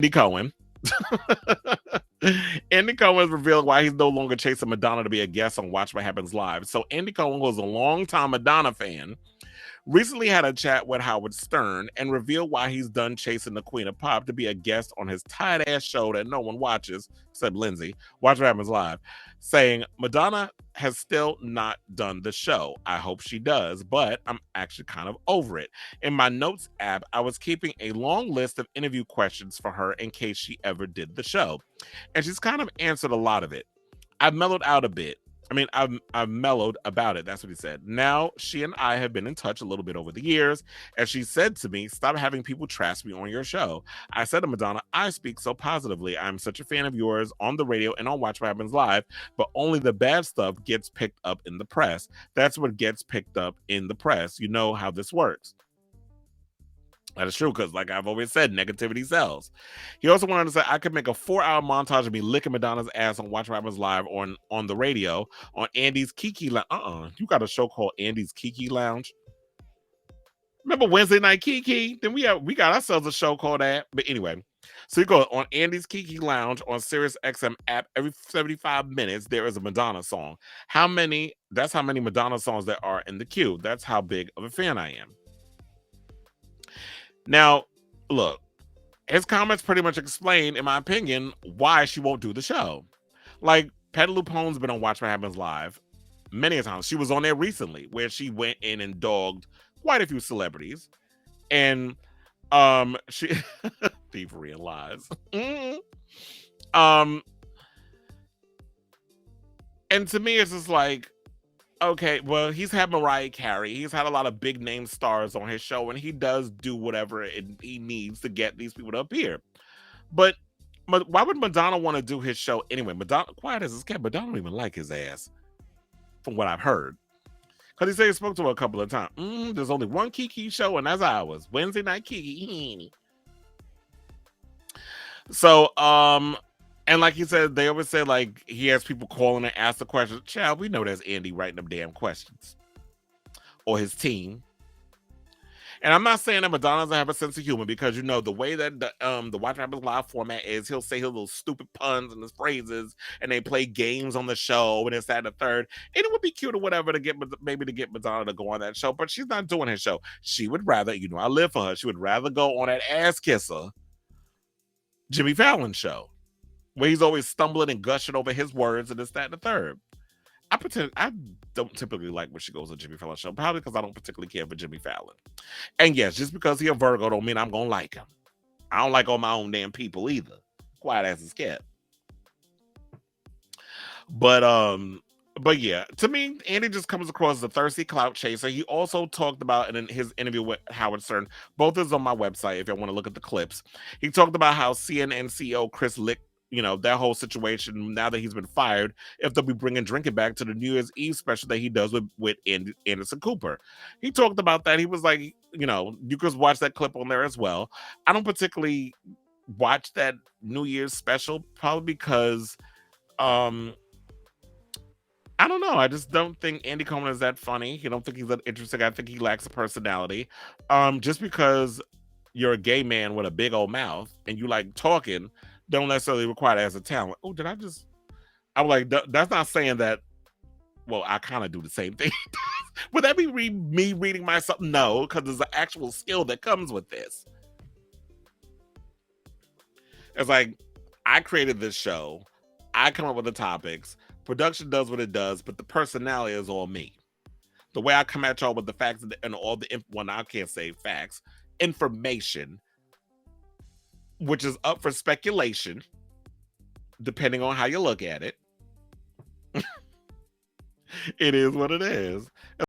Andy Cohen. Andy Cohen has revealed why he's no longer chasing Madonna to be a guest on Watch What Happens Live. So Andy Cohen was a longtime Madonna fan, recently had a chat with Howard Stern and revealed why he's done chasing the Queen of Pop to be a guest on his tight ass show that no one watches except Lindsay, Watch What Happens Live, saying Madonna has still not done the show. I hope she does, but I'm actually kind of over it. In my notes app, I was keeping a long list of interview questions for her in case she ever did the show, and she's kind of answered a lot of it. I've mellowed out a bit. I've mellowed about it. That's what he said. Now, she and I have been in touch a little bit over the years, and she said to me, "Stop having people trash me on your show." I said to Madonna, "I speak so positively. I'm such a fan of yours on the radio and on Watch What Happens Live, but only the bad stuff gets picked up in the press. That's what gets picked up in the press. You know how this works." That is true, because like I've always said, negativity sells. He also wanted to say I could make a 4-hour montage of me licking Madonna's ass on Watch What Happens Live on the radio on Andy's Kiki Lounge. You got a show called Andy's Kiki Lounge. Remember Wednesday Night Kiki? Then we got ourselves a show called that. But anyway, so you go on Andy's Kiki Lounge on Sirius XM app every 75 minutes. There is a Madonna song. How many? That's how many Madonna songs there are in the queue. That's how big of a fan I am. Now, look, his comments pretty much explain, in my opinion, why she won't do the show. Like, Patti LuPone's been on Watch What Happens Live many a times. She was on there recently where she went in and dogged quite a few celebrities. And she thievery and lies. um and to me it's just like, okay, well, he's had Mariah Carey. He's had a lot of big name stars on his show, and he does do whatever he needs to get these people to appear. But why would Madonna want to do his show anyway? Madonna, quiet as his cat, Madonna don't even like his ass, from what I've heard. Because he said he spoke to her a couple of times. There's only one Kiki show, and that's ours. Wednesday Night Kiki. So, and like he said, they always say, like, he has people calling and ask the questions. Child, we know that's Andy writing them damn questions. Or his team. And I'm not saying that Madonna doesn't have a sense of humor, because you know the way that the Watch What Happens Live format is, he'll say his little stupid puns and his phrases, and they play games on the show, and it's that and the third. And it would be cute or whatever to get Madonna to go on that show, but she's not doing his show. She would rather, I live for her. She would rather go on that ass kisser Jimmy Fallon show, where he's always stumbling and gushing over his words and this, that, and the third. I don't typically like when she goes on Jimmy Fallon show, probably because I don't particularly care for Jimmy Fallon. And yes, just because he's a Virgo don't mean I'm gonna like him. I don't like all my own damn people either. Quiet as his cat. But yeah, to me, Andy just comes across as a thirsty clout chaser. He also talked about in his interview with Howard Stern, both is on my website if you want to look at the clips. He talked about how CNN CEO Chris Lick, that whole situation, now that he's been fired, if they'll be bringing drinking back to the New Year's Eve special that he does with Anderson Cooper. He talked about that. He was like, you could watch that clip on there as well. I don't particularly watch that New Year's special, probably because I don't know. I just don't think Andy Cohen is that funny. I don't think he's that interesting. I think he lacks a personality. Just because you're a gay man with a big old mouth and you like talking, don't necessarily require that as a talent. Oh, did I just? I'm like, that's not saying that. Well, I kind of do the same thing. Would that be me reading myself? No, because there's an actual skill that comes with this. It's like, I created this show. I come up with the topics. Production does what it does, but the personality is all me. The way I come at y'all with the facts and all the I can't say facts, information, which is up for speculation, depending on how you look at it. It is what it is.